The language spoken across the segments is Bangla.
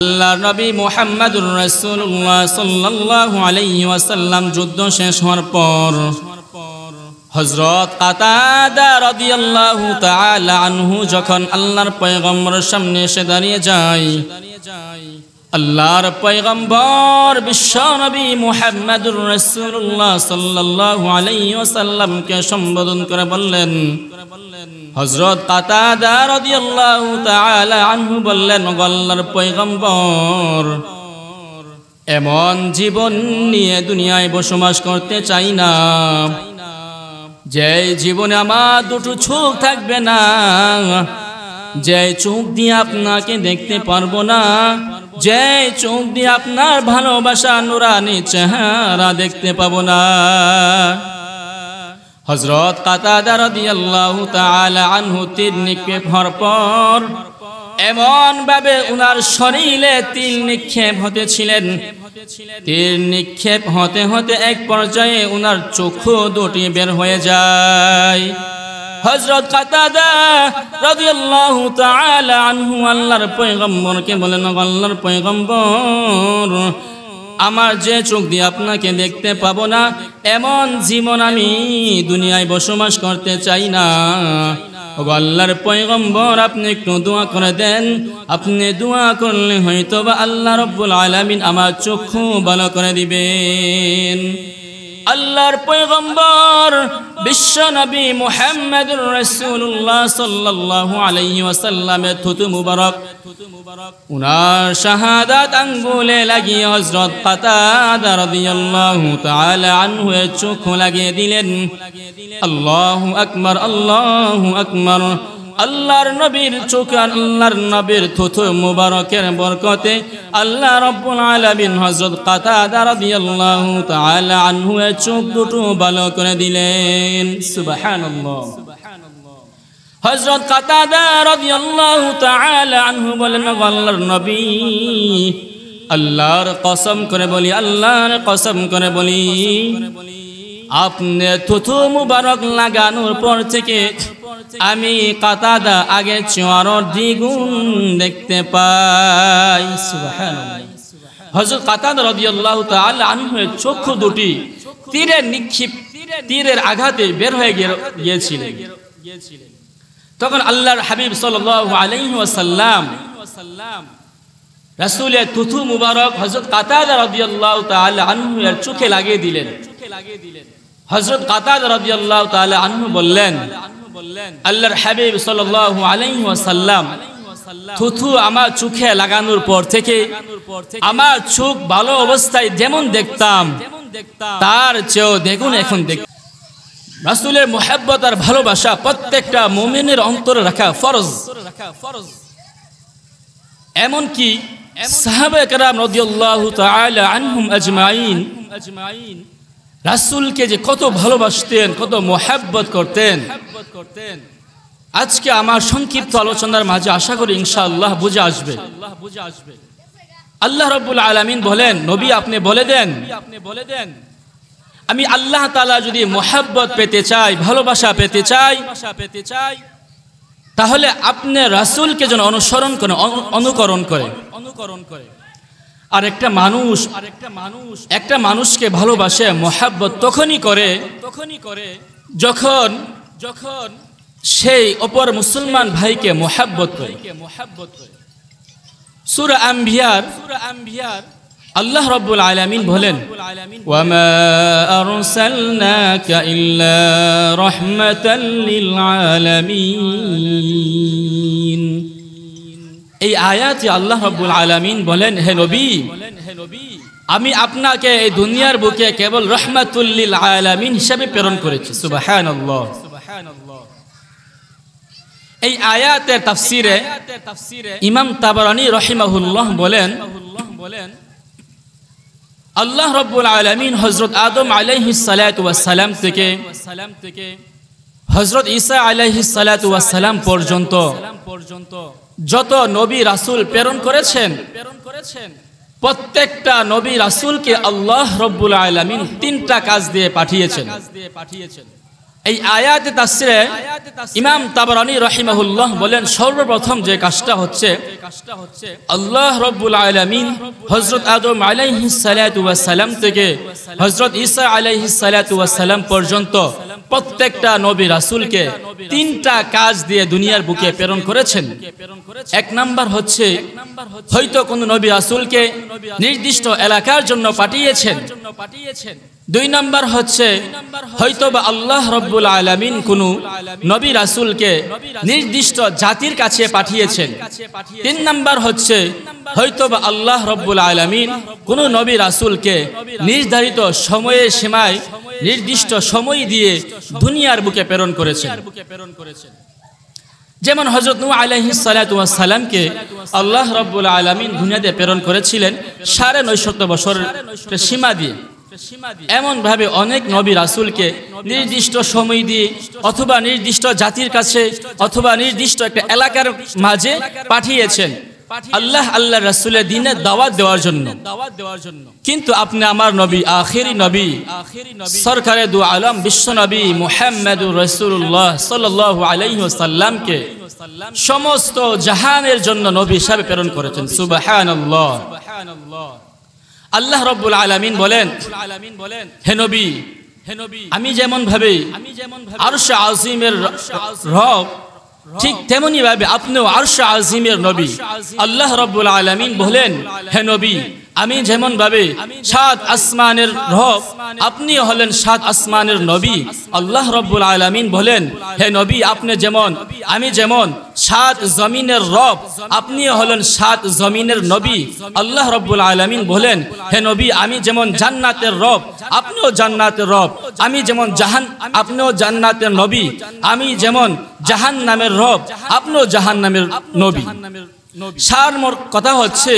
আল্লাহর নবী মুহাম্মদুর রাসূলুল্লাহ সাল্লাল্লাহু আলাইহি ওয়াসাল্লাম যুদ্ধ শেষ হওয়ার পর হযরত কাতাদা রাদিয়াল্লাহু তাআলা আনহু যখন আল্লাহর পয়গম্বরের সামনে এসে দাঁড়িয়ে যায়, আল্লাহর পয়গম্বর বিশ্ব নবী মুহাম্মদুর রাসূলুল্লাহ সাল্লাল্লাহু আলাইহি ওয়াসাল্লামকে সম্বোধন করে বললেন, হযরত কাতাদা রাদিয়াল্লাহু তাআলা আনহু বললেন, আল্লাহর পয়গম্বর, এমন জীবন নিয়ে দুনিয়ায় বসবাস করতে চাই না যে জীবনে আমার দুটো চোখ থাকবে না, যে চোখ দিয়ে আপনাকে দেখতে পারবো না, যে চোখ দিয়ে আপনার ভালোবাসা নুরানি চেহারা দেখতে পাবো না। হযরত কাতাদা রাদিয়াল্লাহু তাআলা আনহু তীর নিক্ষেপ হওয়ার পর এমন ভাবে উনার শরীরে তীর নিক্ষেপ হতেছিলেন, তীর নিক্ষেপ হতে হতে এক পর্যায়ে উনার চক্ষু দুটি বের হয়ে যায়। হযরত কাতাদা রাদিয়াল্লাহু তাআলা আনহু আল্লাহর পয়গম্বরকে বলেন, আল্লাহর পয়গম্বর, আমার যে চোখ দিয়ে আপনাকে দেখতে পাবো না এমন জীবন আমি দুনিয়ায় বসবাস করতে চাই না। ও আল্লাহর পয়গম্বর, আপনি একটু দোয়া করে দেন, আপনি দোয়া করলে হয়তো বা আল্লাহ রাব্বুল আলামিন আমার চক্ষু ভালো করে দিবেন। আল্লাহর পয়গম্বর বিশ্ব নবী মুহাম্মদুর রাসূলুল্লাহ সাল্লাল্লাহু আলাইহি ওয়াসাল্লামের থুতু মুবারক উনার শাহাদাত আঙ্গুলে লাগিয়ে হযরত কাতাদা রাদিয়াল্লাহু তাআলা আনহু এর চোখ লাগিয়ে দিলেন। আল্লাহু আকবার, আল্লাহু আকবার। আল্লাহর নবীর চোখ, আল্লাহর নবীর থুতু মুবারকের বরকতে আল্লাহ রাব্বুল আলামিন হযরত কাতাদা রাদিয়াল্লাহু তাআলা আনহু এর চোখ দুটো ভালো করে দিলেন। সুবহানাল্লাহ। হযরত কাতাদা রাদিয়াল্লাহু তাআলা আনহু বলেন, আল্লাহর নবী, আল্লাহর কসম করে বলি, আল্লাহর কসম করে বলি, আপনি থুতু মুবারক লাগানোর পর থেকে আমি কাতাদা আগে চেয়ে দ্বিগুণ দেখতে পাই। সুবহানাল্লাহ। হযরত কাতাদা রাদিয়াল্লাহু তাআলা আনহু এর চক্ষু দুটি তীরের নিক্ষেপ, তীরের আঘাতে বের হয়ে গিয়েছিলেন। তখন আল্লাহর হাবিব সাল্লাল্লাহু আলাইহি ওয়াসাল্লাম রাসূলের থুতু মুবারক হযরত কাতাদা রাদিয়াল্লাহু তাআলা আনহু এর চোখে লাগিয়ে দিলেন। হযরত কাতাদা রাদিয়াল্লাহু তাআলা আনহু বললেন, আল্লাহর হাবিব সাল্লাল্লাহু আলাইহি ওয়াসাল্লাম, থুতু আমার চোখে লাগানোর পর থেকে আমার চোখ ভালো অবস্থায় যেমন দেখতাম তার চেয়েও দেখুন এখন দেখ। রাসূলের মুহাব্বত আর ভালোবাসা প্রত্যেকটা মুমিনের অন্তরে রাখা ফরজ। এমনকি সাহাবায়ে কেরাম রাদিয়াল্লাহু তাআলা আনহুম আজমাইন রাসূলকে যে কত ভালোবাসতেন, কত মুহাব্বত করতেন, আজকে আমার সংক্ষিপ্ত আলোচনার মাঝে আশা করি ইনশাআল্লাহ বুঝে আসবে। আল্লাহ রাব্বুল আলামিন বলেন, নবী আপনি বলে দেন, আমি আল্লাহ তাআলা যদি মুহাব্বত পেতে চাই, ভালোবাসা পেতে চাই, তাহলে আপনি রাসূলকে যেন অনুসরণ করেন, অনুকরণ করেন। আর একটা মানুষকে ভালোবাসে, মুহাব্বত তখনই করে যখন সেই অপর মুসলমান ভাইকে মুহাব্বত করে। সূরা আম্বিয়ার আল্লাহ রাব্বুল আলামিন বলেন, ওয়ামা আরসালনাকা ইল্লা রাহমাতাল লিল আলামিন। এই আয়াতে আল্লাহ রাব্বুল আলামিন বলেন, হে নবী, আমি আপনাকে এই দুনিয়ার বুকে কেবল রাহমাতুল লিল আলামিন হিসেবে প্রেরণ করেছি। সুবহানাল্লাহ। এই আয়াতের তাফসীরে ইমাম তাবারানী রাহিমাহুল্লাহ বলেন, আল্লাহ রাব্বুল আলামিন হযরত আদম আলাইহিস সালাতু ওয়াস সালাম থেকে হযরত ঈসা আলাইহিস সালাতু ওয়াস সালাম পর্যন্ত যত নবী রাসূল প্রেরণ করেছেন, প্রত্যেকটা নবী রাসূলকে আল্লাহ রাব্বুল আলামিন তিনটা কাজ দিয়ে পাঠিয়েছেন। এই আয়াতে তাফসিরে ইমাম তাবরানী রাহিমাহুল্লাহ বলেন সর্বপ্রথম যে কাজটা হচ্ছে আল্লাহ রাব্বুল আলামিন হযরত আদম আলাইহিস সালাতু ওয়াস সালাম থেকে হযরত ঈসা আলাইহিস সালাতু ওয়াস সালাম পর্যন্ত প্রত্যেকটা নবী রাসূলকে তিনটা কাজ দিয়ে দুনিয়ার বুকে প্রেরণ করেছেন। এক নাম্বার হচ্ছে হয়তো কোন নবী রাসূলকে নির্দিষ্ট এলাকার জন্য পাঠিয়েছেন। দুই নাম্বার হচ্ছে হয়তোবা আল্লাহ রাব্বুল আলামিন কোন নবী রাসূলকে নির্দিষ্ট জাতির কাছে পাঠিয়েছেন। তিন নাম্বার হচ্ছে হয়তোবা আল্লাহ রাব্বুল আলামিন কোন নবী রাসূলকে নির্ধারিত সময়ের সীমায় নির্দিষ্ট সময় দিয়ে দুনিয়ার বুকে প্রেরণ করেছেন। যেমন হযরত নূহ আলাইহিস সালাতু ওয়াস সালামকে আল্লাহ রাব্বুল আলামিন দুনিয়াতে প্রেরণ করেছিলেন 950 বছরের সীমা দিয়ে। এমন ভাবে অনেক নবী রাসূলকে নির্দিষ্ট সময় দিয়ে অথবা নির্দিষ্ট জাতির কাছে অথবা নির্দিষ্ট একটা এলাকার মাঝে পাঠিয়েছেন আল্লাহ রাসূলের দ্বীনে দাওয়াত দেওয়ার জন্য। কিন্তু আপনি আমার নবী আখিরি নবী সরকারে দু আলম বিশ্ব নবী মুহাম্মদুর রাসূলুল্লাহ সাল্লাল্লাহু আলাইহি ওয়াসাল্লামকে সমস্ত জাহানের জন্য নবী হিসেবে প্রেরণ করেছেন। সুবহানাল্লাহ। আল্লাহ রাব্বুল আলামিন বলেন হে নবী আমি যেমন ভাবে আরশ আজিমের রব ঠিক তেমনি ভাবে আপনিও আরশ আজিমের নবী। আল্লাহ রাব্বুল আলামিন বলেন হে নবী আমি যেমন ভাবে 7 আসমানের রব আপনিও হলেন 7 আসমানের নবী। আল্লাহ রাব্বুল আলামিন বলেন হে নবী আপনি যেমন আমি যেমন 7 জমিনের রব আপনিও হলেন 7 জমিনের নবী। আল্লাহ রাব্বুল আলামিন বলেন হে নবী আমি যেমন জান্নাতের রব আপনিও জান্নাতের রব। আমি যেমন আপনিও জান্নাতের নবী। আমি যেমন জাহান্নামের রব আপনিও জাহান্নামের নবী। সারমোর কথা হচ্ছে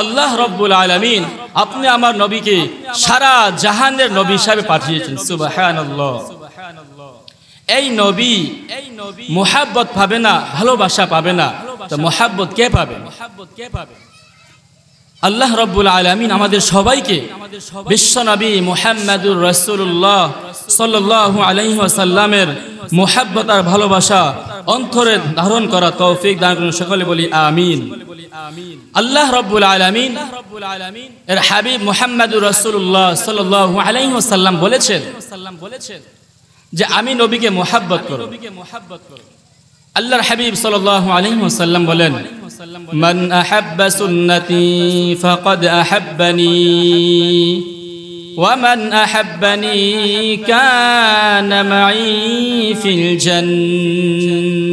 আল্লাহ রাব্বুল আলামিন আপনি আমার নবীকে সারা জাহানের নবী হিসেবে পাঠিয়েছেন। সুবহানাল্লাহ। এই নবী মুহাব্বত পাবে না, ভালোবাসা পাবে না, তো মুহাব্বত কে পাবে? আল্লাহ রাব্বুল আলামিন আমাদের সবাইকে বিশ্ব নবী মুহাম্মদুর রাসূলুল্লাহ সাল্লাল্লাহু আলাইহি ওয়াসাল্লামের মুহাব্বত আর ভালোবাসা অন্তরে ধারণ করা তৌফিক দান করুন। সকলে বলি আমিন। আল্লাহ রাব্বুল আলামিন এর হাবিব মুহাম্মদুর রাসূলুল্লাহ সাল্লাল্লাহু আলাইহি ওয়াসাল্লাম বলেছেন যে আমি নবীকে মুহাব্বত করব। আল্লাহর হাবিব সাল্লাল্লাহু আলাইহি ওয়াসাল্লাম বলেন মান আহাব্বা সুন্নতি ফাকাদ আহাব্বানি ওয়া মান আহাব্বানি কানা মাই ফিল জান্নাহ।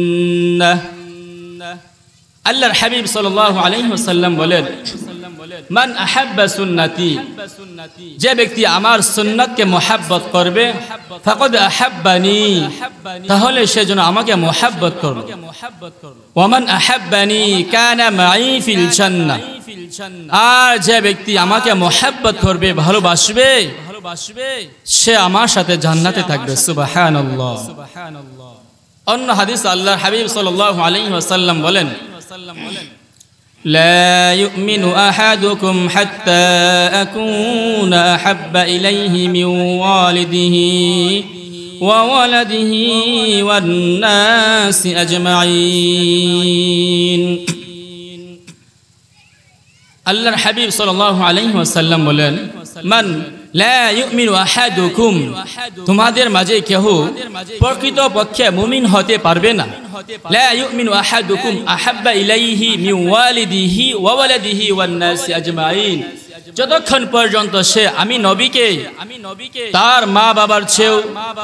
আল্লাহর হাবিব সাল্লাল্লাহু আলাইহি ওয়াসাল্লাম বলেন মান আহাব্বা সুন্নতি যে ব্যক্তি আমার সুন্নাতকে মুহাব্বত করবে ফাকাদ আহাব্বানি তাহলে সে যেন আমাকে মুহাব্বত করবে। ওয়া মান আহাব্বানি কানা মাই ফিল জান্নাহ আর যে ব্যক্তি আমাকে মুহাব্বত করবে ভালোবাসবে সে আমার সাথে জান্নাতে থাকবে। সুবহানাল্লাহ। অন্য হাদিস আল্লাহর হাবিব সাল্লাল্লাহু আলাইহি ওয়াসাল্লাম বলেন لا يؤمن أحدكم حتى أكون أحب إليه من والده وولده والناس أجمعين। আল্লাহর হাবিব সাল্লাল্লাহু আলাইহি ওয়াসাল্লাম বলেন মান লা ইউমিনু আহাদুকুম তোমাদের মাঝে কেহ প্রকৃত পক্ষে মুমিন হতে পারবে না। লা ইউমিনু আহাদুকুম আহাব্বা ইলাইহি মিন ওয়ালিদিহি ওয়া ওয়ালাদিহি ওয়ান নাসি আজমাইন যতক্ষণ পর্যন্ত সে আমি নবীকে তার মা বাবার চেয়েও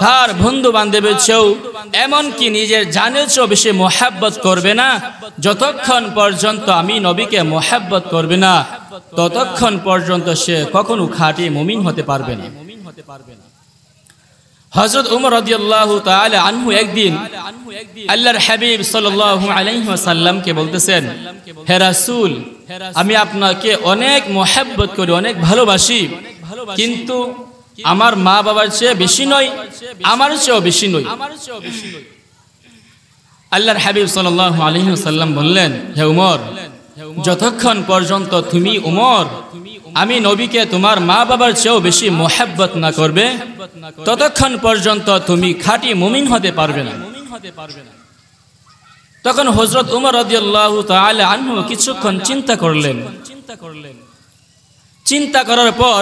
তার বন্ধু বান্ধবের চেয়েও এমনকি নিজের জানের চেয়েও বেশি মুহাব্বত করবে না যতক্ষণ পর্যন্ত আমি নবীকে মুহাব্বত করবে না ততক্ষণ পর্যন্ত সে কখনো খাঁটি মুমিন হতে পারবে না। হযরত ওমর রাদিয়াল্লাহু তাআলা আনহু একদিন আল্লাহর হাবিব সাল্লাল্লাহু আলাইহি ওয়াসাল্লামকে বলতেছেন হে রাসূল আমি আপনাকে অনেক মুহাব্বত করি অনেক ভালোবাসি কিন্তু আমার মা বাবার চেয়ে বেশি নয় আমার চেয়েও বেশি নয়। আল্লাহর হাবিব সাল্লাল্লাহু আলাইহি ওয়াসাল্লাম বললেন হে ওমর যতক্ষণ পর্যন্ত তুমি ওমর আমি নবীকে তোমার মা বাবার চেয়েও বেশি মোহাব্বত না করবে ততক্ষণ পর্যন্ত তুমি খাঁটি মুমিন হতে পারবে না। তখন হযরত উমর রাদিয়াল্লাহু তাআলা আনহু কিছুক্ষণ চিন্তা করলেন। চিন্তা করার পর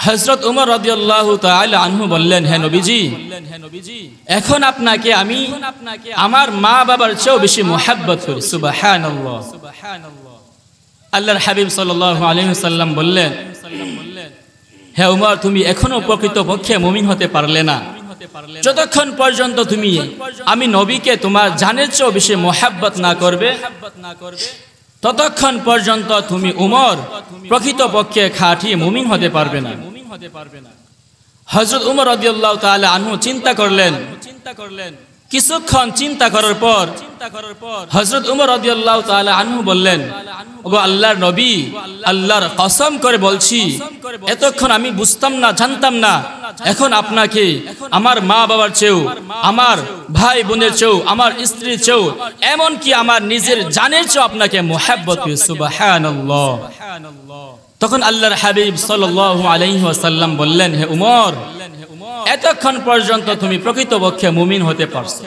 হযরত উমর রাদিয়াল্লাহু তাআলা আনহু বললেন, হে নবীজি, এখন আপনাকে আমি আমার মা বাবার চেয়েও বেশি মোহাব্বত করি। সুবহানাল্লাহ। আল্লাহর হাবিব সাল্লাল্লাহু আলাইহি ওয়াসাল্লাম বললেন, হে উমর, তুমি এখনো প্রকৃতপক্ষে মুমিন হতে পারলে না যতক্ষণ পর্যন্ত তুমি আমি নবীকে তোমার জানের চেয়েও বেশি মোহাব্বত না করবে ততক্ষণ পর্যন্ত তুমি উমর প্রকৃতপক্ষে খাঁটি মুমিন হতে পারবে না। হযরত উমর রাদিয়াল্লাহু তাআলা আনহু চিন্তা করলেন। কিছুক্ষণ চিন্তা করার পর হযরত উমর রাদিয়াল্লাহু তাআলা আনহু বললেন, ওগো আল্লাহর নবী, আল্লাহর কসম করে বলছি, এতক্ষণ আমি বুঝতাম না, জানতাম না, এখন আপনাকে আমার মা বাবার চেয়েও, আমার ভাই বোনের চেয়েও, আমার স্ত্রীর চেয়েও, এমন কি আমার নিজের জানের চেয়েও আপনাকে মোহাব্বত করি। সুবহানাল্লাহ। তখন আল্লাহর হাবিব সাল্লাল্লাহু আলাইহি ওয়াসাল্লাম বললেন, হে উমর, এতক্ষণ পর্যন্ত তুমি প্রকৃতপক্ষে মুমিন হতে পারছো।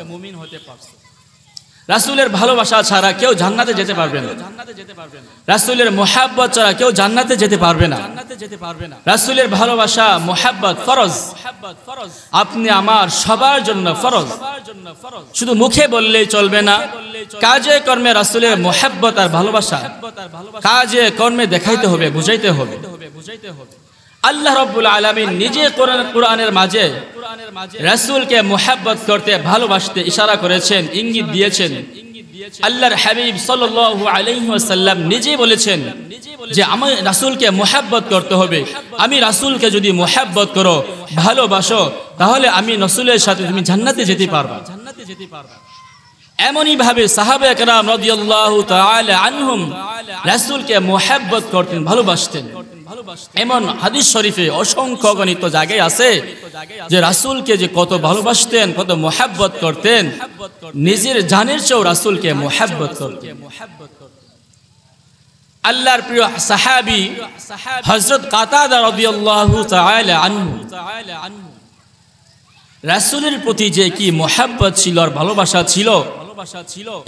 রাসূলের ভালোবাসা ছাড়া কেউ জান্নাতে যেতে পারবে না। রাসূলের মুহাব্বত ছাড়া কেউ জান্নাতে যেতে পারবে না। রাসূলের ভালোবাসা, মুহাব্বত ফরজ। আপনি আমার সবার জন্য ফরজ। শুধু মুখে বললেই চলবে না, কাজে কর্মে রাসূলের মুহাব্বত আর ভালোবাসা কাজে কর্মে দেখাইতে হবে, বুঝাইতে হবে। আল্লাহ রাব্বুল আলামিন নিজে কোরআনের মাঝে রাসূলকে মুহাব্বত করতে, ভালোবাসতে ইশারা করেছেন, ইঙ্গিত দিয়েছেন। আল্লাহর হাবিব সাল্লাল্লাহু আলাইহি ওয়াসাল্লাম নিজে বলেছেন যে আমি রাসূলকে মুহাব্বত করতে হবে। আমি রাসূলকে যদি মুহাব্বত করো, ভালোবাসো, তাহলে আমি রাসূলের সাথে তুমি জান্নাতে যেতে পারবা। এমনই ভাবে সাহাবায়ে কেরাম রাদিয়াল্লাহু তাআলা আনহুম রাসূলকে মুহাব্বত করতেন, ভালোবাসতেন। এমন হাদিস শরীফে অসংখ্য গণিত জায়গায় আছে যে রাসূলকে যে কত ভালোবাসতেন, কত মুহাব্বত করতেন, নিজের জানের চেয়েও রাসূলকে মুহাব্বত করতেন। আল্লাহর প্রিয় সাহাবী হযরত কাতাদা রাদিয়াল্লাহু তাআলা আনহু রাসূলের প্রতি যে কি মুহাব্বত ছিল আর ভালোবাসা ছিল,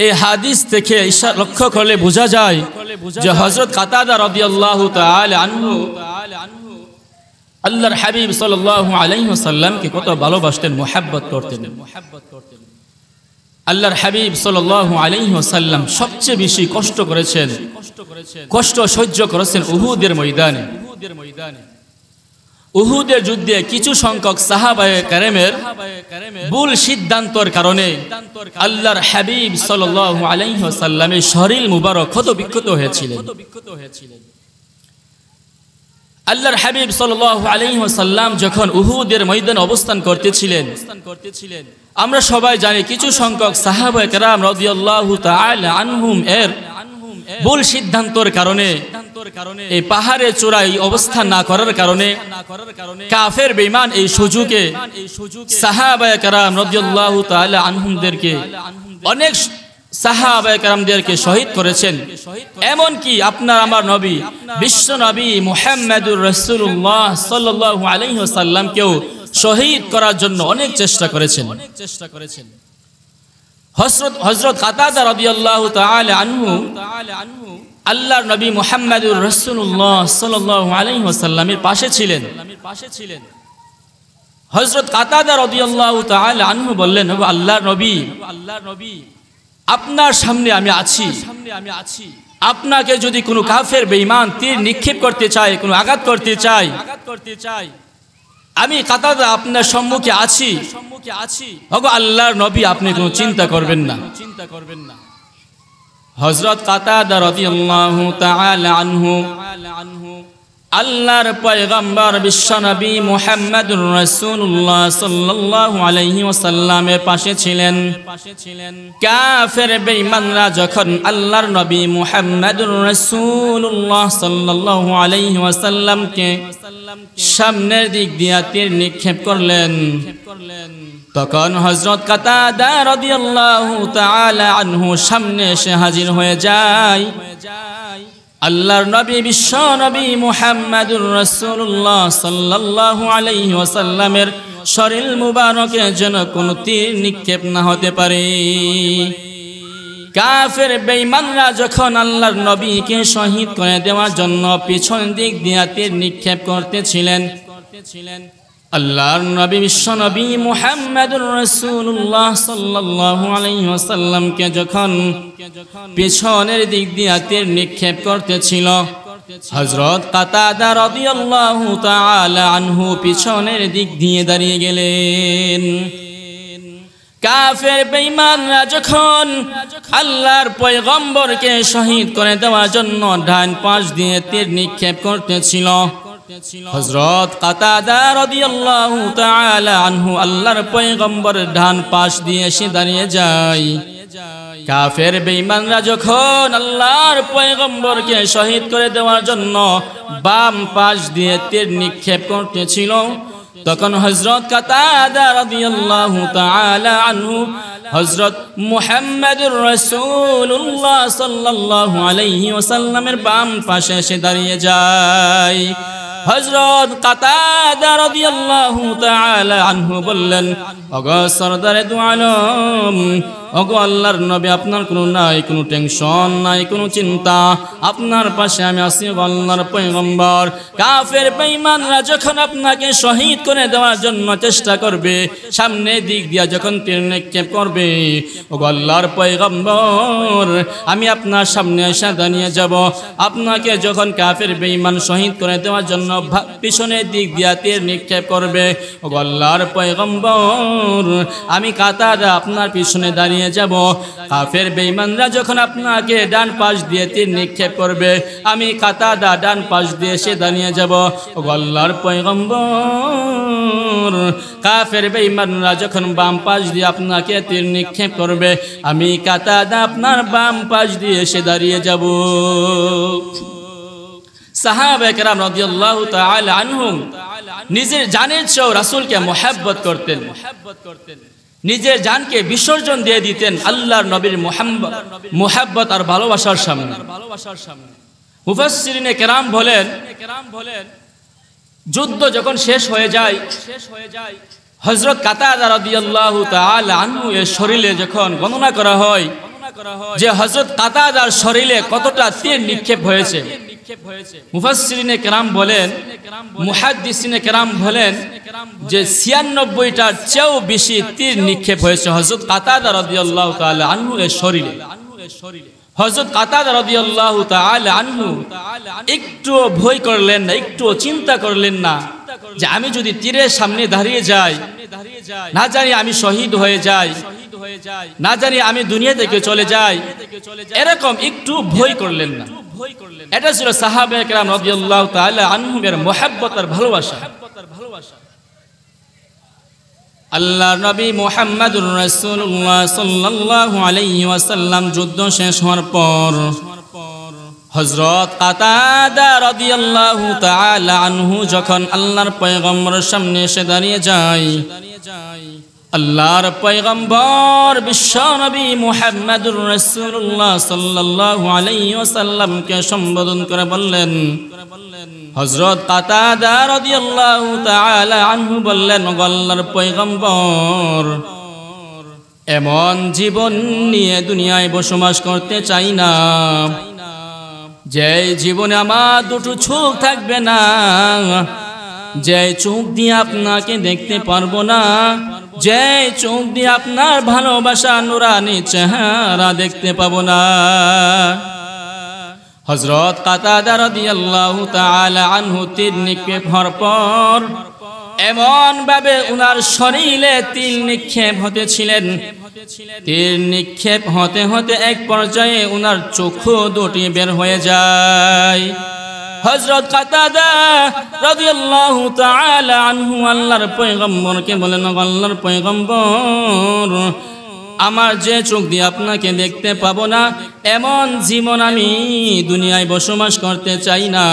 এই হাদিস থেকে লক্ষ্য করলে বোঝা যায় যে হযরত কাতাদা রাদিয়াল্লাহু তাআলা আনহু আল্লাহর হাবিব সাল্লাল্লাহু আলাইহি ওয়াসাল্লামকে কত ভালোবাসতেন, মুহাব্বত করতেন। আল্লাহর হাবিব সাল্লাল্লাহু আলাইহি ওয়াসাল্লাম সবচেয়ে বেশি কষ্ট করেছেন, কষ্ট সহ্য করেছেন উহুদের ময়দানে। উহুদের যুদ্ধে কিছু সংখ্যক সাহাবায়ে কেরামের ভুল সিদ্ধান্তের কারণে আল্লাহর হাবিব সাল্লাল্লাহু আলাইহি ওয়াসাল্লামের শরীর মুবারক ক্ষত বিক্ষত হয়েছিলেন। আল্লাহর হাবিব সাল্লাল্লাহু আলাইহি ওয়াসাল্লাম যখন উহুদের ময়দানে অবস্থান করতেছিলেন, আমরা সবাই জানি কিছু সংখ্যক সাহাবায়ে কেরাম রাদিয়াল্লাহু তাআলা আনহুম এর ভুল সিদ্ধান্তের কারণে, এই পাহাড়ে চূড়ায় অবস্থান না করার কারণে কাফের বেঈমান এই সুযোগে সাহাবায়ে কেরাম রাদিয়াল্লাহু তাআলা আনহুমদেরকে, অনেক সাহাবায়ে কেরামদেরকে শহীদ করেছেন। এমন কি আপনার আমার নবী, বিশ্ব নবী মুহাম্মদুর রাসূলুল্লাহ সাল্লাল্লাহু আলাইহি ওয়াসাল্লামকেও শহীদ করার জন্য অনেক চেষ্টা করেছেন। হযরত কাতাদা রাদিয়াল্লাহু তাআলা আনহু আল্লাহর নবী মুহাম্মদুর রাসূলুল্লাহ সাল্লাল্লাহু আলাইহি ওয়াসাল্লামের পাশে ছিলেন। হযরত কাতাদা রাদিয়াল্লাহু তাআলা আনহু বললেন, ও আল্লাহর নবী, আপনার সামনে আমি আছি। আপনাকে যদি কোনো কাফের বেঈমান তীর নিক্ষেপ করতে চায়, কোনো আঘাত করতে চায়, আমি কাতাদা আপনার সম্মুখে আছি। ওগো আল্লাহর নবী, আপনি কোনো চিন্তা করবেন না। হযরত কাতাদা রাদিয়াল্লাহু তাআলা আনহু আল্লাহর পয়গম্বর বিশ্বনবী মুহাম্মদুর রাসূলুল্লাহ সাল্লাল্লাহু আলাইহি ওয়াসাল্লামের পাশে ছিলেন। কাফের বেঈমানরা যখন আল্লাহর নবী মুহাম্মদুর রাসূলুল্লাহ সাল্লাল্লাহু আলাইহি ওয়াসাল্লামকে সামনের দিক দিয়ে তীর নিক্ষেপ করলেন, তখন হযরত কাতাদা রাদিয়াল্লাহু তাআলা আনহু সামনে এসে হাজির হয়ে যায়। আল্লাহর নবী বিশ্ব নবী মুহাম্মাদুর রাসূলুল্লাহ সাল্লাল্লাহু আলাইহি ওয়াসাল্লামের শরীর মুবারকে যেন কোনো তীর নিক্ষেপ না হতে পারে। কাফের বেঈমানরা যখন আল্লাহর নবীকে শহীদ করে দেওয়ার জন্য পিছন দিক দিয়ে তীর নিক্ষেপ করতেছিলেন, আল্লাহর নবী বিশ্ব নবী মুহাম্মাদুর রাসূলুল্লাহ সাল্লাল্লাহু আলাইহি ওয়াসাল্লামকে যখন পিছনের দিক দিয়ে তীর নিক্ষেপ করতেছিল, হযরত কাতাদা রাদিয়াল্লাহু তাআলা আনহু পিছনের দিক দিয়ে দাঁড়িয়ে গেলেন। কাফের বেঈমানরা যখন আল্লাহর পয়গম্বরকে শহীদ করে দেওয়ার জন্য ডান পাশ দিয়ে তীর নিক্ষেপ করতেছিল, হযরত কাতাদা রাদিয়াল্লাহু তাআলা আনহু আল্লাহর পয়গম্বরের ডান পাশ দিয়ে এসে দাঁড়িয়ে যায়। কাফের বেঈমানরা যখন আল্লাহর পয়গম্বরকে শহীদ করে দেওয়ার জন্য বাম পাশ দিয়ে তীর নিক্ষেপ করতেছিল, তখন হযরত কাতাদা রাদিয়াল্লাহু তাআলা আনহু হযরত মুহাম্মাদুর রাসূলুল্লাহ সাল্লাল্লাহু আলাইহি ওয়াসাল্লামের বাম পাশে এসে দাঁড়িয়ে যায়। হযরত কাতাদা রাদিয়াল্লাহু তাআলা আনহু বললেন, ওগো সরদারে দু আলম, ওগো আল্লাহর নবী, আপনার কোনো নাই কোনো টেনশন নাই, কোনো চিন্তা, আপনার পাশে আমি আছি আল্লাহর পয়গম্বর। কাফের বেঈমানরা যখন আপনাকে শহীদ করে দেওয়ার জন্য চেষ্টা করবে, সামনে দিক দিয়া যখন তীর নিক্ষেপ করবে, ওগো আল্লাহর পয়গম্বর, আমি আপনার সামনে এসে দাঁড়িয়ে যাব। আপনাকে যখন কাফের বেঈমান শহীদ করে দেওয়ার জন্য পিছনের দিক দিয়া তীর নিক্ষেপ করবে, ওগো আল্লাহর পয়গম্বর, আমি কাতাদা আপনার পিছনে দাঁড়িয়ে যাব। কাফের বেঈমানরা যখন আপনাকে ডান পাশ দিয়ে তীর নিক্ষেপ করবে, আমি কাতাদা ডান পাশ দিয়ে এসে দাঁড়িয়ে যাব। ওগো আল্লাহর পয়গম্বর, কাফের বেঈমানরা যখন বাম পাশ দিয়ে আপনাকে তীর নিক্ষেপ করবে, আমি কাতাদা আপনার বাম পাশ দিয়ে এসে দাঁড়িয়ে যাব। সাহাবায়ে কেরাম রাদিয়াল্লাহু তাআলা আনহুম নিজের জানের চেয়েও রাসূলকে মুহাব্বত করতেন, নিজের জানকে বিসর্জন দিয়ে দিতেন আল্লাহর নবীর মুহাব্বত আর ভালোবাসার সামনে। মুফাসসিরিনে কেরাম বলেন, যুদ্ধ যখন শেষ হয়ে যায়, হযরত কাতাদা রাদিয়াল্লাহু তাআলা আনহু এর শরীরে যখন গণনা করা হয় যে হযরত কাতাদার শরীরে কতটা তীর নিক্ষেপ হয়েছে, মুফাসসিরিনে কেরাম বলেন, মুহাদ্দিসিনে কেরাম বলেন যে 96টার চেয়েও বেশি তীর নিক্ষেপ হয়েছে হযরত কাতাদা রাদিয়াল্লাহু তাআলা আনহু এর শরীরে। হযরত কাতাদা রাদিয়াল্লাহু তাআলা আনহু একটু ভয় করলেন না, একটু চিন্তা করলেন না যে আমি যদি তীরের সামনে দাঁড়িয়ে যাই, না জানি আমি শহীদ হয়ে যাই, না জানি আমি দুনিয়া থেকে চলে যাই, এরকম একটু ভয় করলেন না। এটা ছিল সাহাবায়ে কেরাম রাদিয়াল্লাহু তাআলা আনহুমের মুহাব্বত আর ভালোবাসা। আল্লাহর নবী মুহাম্মাদুর রাসূলুল্লাহ সাল্লাল্লাহু আলাইহি ওয়াসাল্লাম যুদ্ধ শেষ হওয়ার পর হযরত কাতাদা রাদিয়াল্লাহু তাআলা আনহু যখন আল্লাহর পয়গম্বরের সামনে এসে দাঁড়িয়ে যায়, আল্লাহর পয়গম্বর বিশ্ব নবী মুহাম্মাদুর রাসূলুল্লাহ সাল্লাল্লাহু আলাইহি ওয়াসাল্লামকে সম্বোধন করে বললেন, হযরত কাতাদা রাদিয়াল্লাহু তাআলা আনহু বললেন, আল্লাহর পয়গম্বর, এমন জীবন নিয়ে দুনিয়ায় বসবাস করতে চাই না যে জীবনে আমার দুটো চোখ থাকবে না, যে চোখ দিয়ে আপনাকে দেখতে পারবো না, যে চোখ দিয়ে আপনার ভালোবাসা নুরানি চেহারা দেখতে পাবো না। হযরত কাতাদা রাদিয়াল্লাহু তাআলা আনহু তীর নিক্ষেপ হওয়ার পর এমন ভাবে উনার শরীরে তীর নিক্ষেপ হতেছিলেন, তীর নিক্ষেপ হতে হতে এক পর্যায়ে উনার চক্ষু দুটি বের হয়ে যায়। হযরত কাতাদা রাদিয়াল্লাহু তাআলা আনহু আল্লাহর পয়গম্বরকে বলেন, আল্লাহর পয়গম্বর, আমার যে চোখ দিয়ে আপনাকে দেখতে পাবো না, এমন জীবন আমি দুনিয়ায় বসবাস করতে চাই না।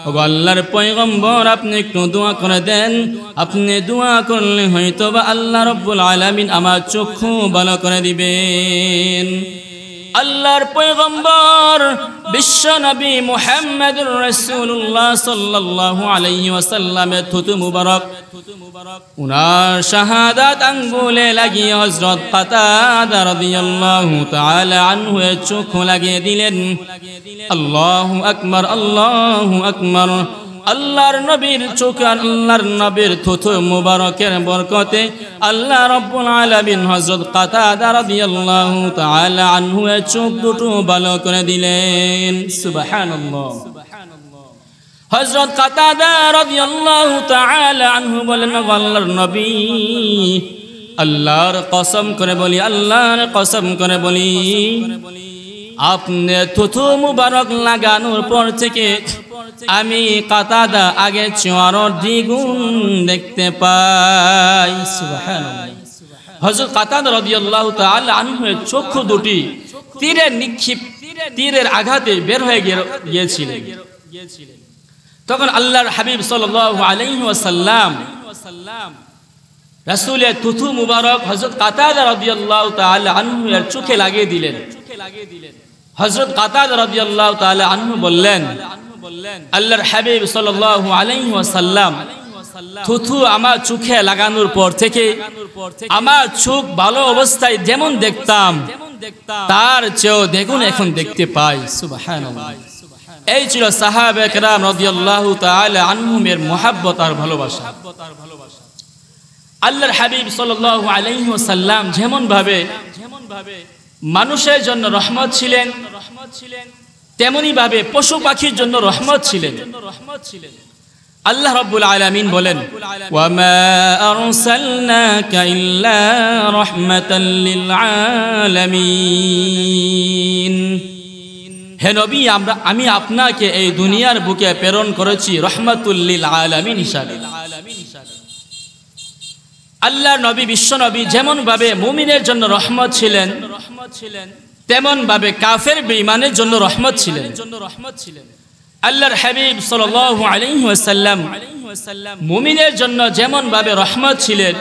ও আল্লাহর পয়গম্বর, আপনি একটু দোয়া করে দেন, আপনি দোয়া করলে হয়তো বা আল্লাহ রাব্বুল আলামিন আমার চক্ষু ভালো করে দিবেন। আল্লাহর পয়গম্বর বিশ্ব নবী মুহাম্মদুর রাসূলুল্লাহ সাল্লাল্লাহু আলাইহি ওয়াসাল্লামের থুতু মুবারক উনার শাহাদাত আঙ্গুলে লাগিয়ে হযরত কাতাদা রাদিয়াল্লাহু তাআলা আনহু এর চোখ লাগিয়ে দিলেন। আল্লাহু আকবার, আল্লাহু আকবার। আল্লাহর নবীর চোখ, আল্লাহর নবীর থুতু মুবারকের বরকতে আল্লাহ রাব্বুল আলামিন হযরত কাতাদা রাদিয়াল্লাহু তাআলা আনহু এর চোখ দুটো ভালো করে দিলেন। সুবহানাল্লাহ। হযরত কাতাদা রাদিয়াল্লাহু তাআলা আনহু বলেন, আল্লাহর নবী, আল্লাহর কসম করে বলি, আল্লাহর কসম করে বলি, আপনি থুতু মুবারক লাগানোর পর থেকে আমি কাতাদা আগে চেয়ে দ্বিগুণ দেখতে পাই। সুবহানাল্লাহ। হযরত কাতাদা রাদিয়াল্লাহু তাআলা আনহুর চক্ষু দুটি তীরের আঘাতে বের হয়ে গিয়েছিলেন। তখন আল্লাহর হাবিব সাল্লাল্লাহু আলাইহি ওয়াসাল্লাম রাসূলের থুতু মুবারক হযরত কাতাদা রাদিয়াল্লাহু তাআলা আনহুর চোখে লাগিয়ে দিলেন। হযরত কাতাদা রাদিয়াল্লাহু তাআলা আনহু বললেন, আল্লাহর হাবিব সাল্লাল্লাহু আলাইহি ওয়াসাল্লাম, থুতু আমার চোখে লাগানোর পর থেকে আমার চোখ ভালো অবস্থায় যেমন দেখতাম তার চেয়েও দ্বিগুণ এখন দেখতে পাই। সুবহানাল্লাহ। এই ছিল সাহাবা কেরাম রাদিয়াল্লাহু তাআলা আনহুমের মুহাব্বত আর ভালোবাসা। আল্লাহর হাবিব সাল্লাল্লাহু আলাইহি ওয়াসাল্লাম যেমন ভাবে মানুষের জন্য রহমত ছিলেন, তেমনি ভাবে পশু পাখির জন্য রহমত ছিলেন। আল্লাহ রাব্বুল আলামিন বলেন, ওয়া মা আরসালনাকা ইল্লা রাহমাতাল লিল আলামিন। হে নবী, আমি আপনাকে এই দুনিয়ার বুকে প্রেরণ করেছি রহমাতুল লিল আলামিন হিসাবে। আল্লাহর নবী, বিশ্ব নবী যেমন ভাবে মুমিনের জন্য রহমত ছিলেন, তেমন ভাবে কাফের বেঈমানের জন্য রহমত ছিলেন। আল্লাহর হাবিব সাল্লাল্লাহু আলাইহি ওয়াসাল্লাম মুমিনের জন্য যেমন ভাবে রহমত ছিলেন,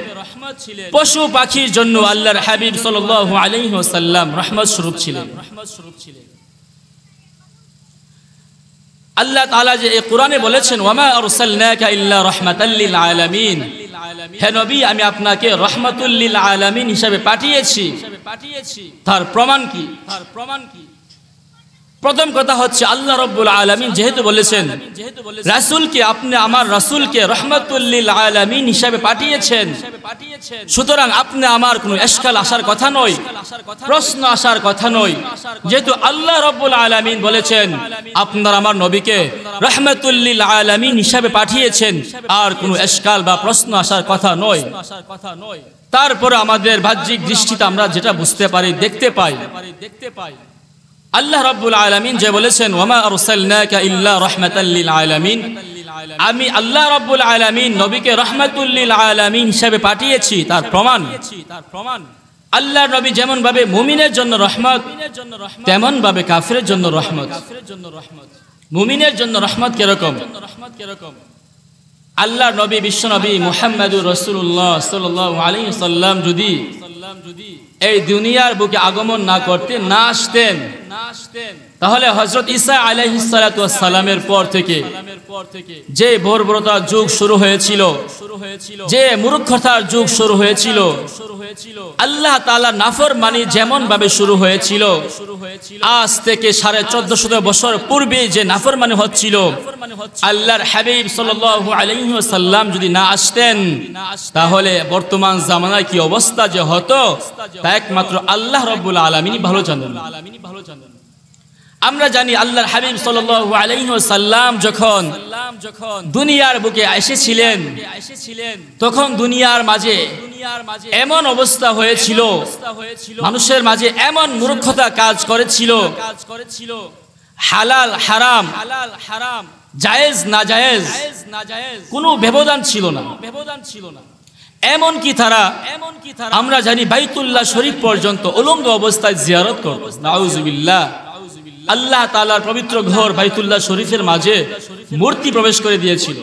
পশু পাখির জন্য আল্লাহর হাবিব সাল্লাল্লাহু আলাইহি ওয়াসাল্লাম রহমত স্বরূপ ছিলেন। আল্লাহ তাআলা যে এই কোরআনে বলেছেন, ওয়া মা আরসালনাকা ইল্লা রাহমাতাল লিল আলামিন, হে নবী, আমি আপনাকে রহমাতুল লিল আলামিন হিসেবে পাঠিয়েছি। তার প্রমাণ কি? প্রথম কথা হচ্ছে আল্লাহ রাব্বুল আলামিন যেহেতু বলেছেন রাসূলকে, আপনি আমার রাসূলকে রহমাতুল লিল আলামিন হিসেবে পাঠিয়েছেন, সুতরাং আপনি আমার কোনো ইশকাল আসার কথা নয়, প্রশ্ন আসার কথা নয়। যেহেতু আল্লাহ রাব্বুল আলামিন বলেছেন আপনারা আমার নবীকে রহমাতুল লিল আলামিন হিসেবে পাঠিয়েছেন, আর কোনো ইশকাল বা প্রশ্ন আসার কথা নয়। তারপরে আমাদের বাহ্যিক দৃষ্টিতে আমরা যেটা বুঝতে পারি, দেখতে পাই, আল্লাহ রাব্বুল আলামিন যে বলেছেন, ওয়া মা আরসালনাকা ইল্লা রাহমাতাল লিল আলামিন, আমি আল্লাহ রাব্বুল আলামিন নবীকে রহমাতুল লিল আলামিন হিসেবে পাঠিয়েছি। তার প্রমাণ আল্লাহর নবী যেমন ভাবে মুমিনের জন্য রহমত, তেমন ভাবে কাফিরের জন্য রহমত। মুমিনের জন্য রহমত কিরকম? আল্লাহর নবী বিশ্ব নবী মুহাম্মদুর রাসূলুল্লাহ সাল্লাল্লাহু আলাইহি ওয়াসাল্লাম যদি এই দুনিয়ার বুকে আগমন না করতেন, না আসতেন, তাহলে হযরত ঈসা আলাইহিস সালাতু ওয়াস সালামের পর থেকে যে বর্বরতার যুগ শুরু হয়েছিল, যে মূর্খতার যুগ শুরু হয়েছিল, আল্লাহ তাআলা নাফরমানি যেমন ভাবে শুরু হয়েছিল, আজ থেকে 1450 বছর পূর্বে যে নাফরমানি হচ্ছিল, আল্লাহর হাবিব সাল্লাল্লাহু আলাইহি ওয়াসাল্লাম যদি না আসতেন তাহলে বর্তমান জামানায় কি অবস্থা যে হতো তা একমাত্র আল্লাহ রাব্বুল আলামিনই ভালো জানেন। আমরা জানি আল্লাহর হাবিব সাল্লাল্লাহু আলাইহি ওয়াসাল্লাম যখন দুনিয়ার বুকে এসেছিলেন, তখন দুনিয়ার মাঝে এমন অবস্থা হয়েছিল, মানুষের মাঝে এমন মূর্খতা কাজ করেছিল, হালাল হারাম, জায়েজ না জায়েজ কোনো ব্যবধান ছিল না। এমনকি তারা, আমরা জানি বাইতুল্লাহ শরীফ পর্যন্ত উলঙ্গ অবস্থায় জিয়ারত করত। নাউজুবিল্লাহ। আল্লাহ তাআলার পবিত্র ঘর বাইতুল্লাহ শরীফের মাঝে মূর্তি প্রবেশ করে দিয়েছিল।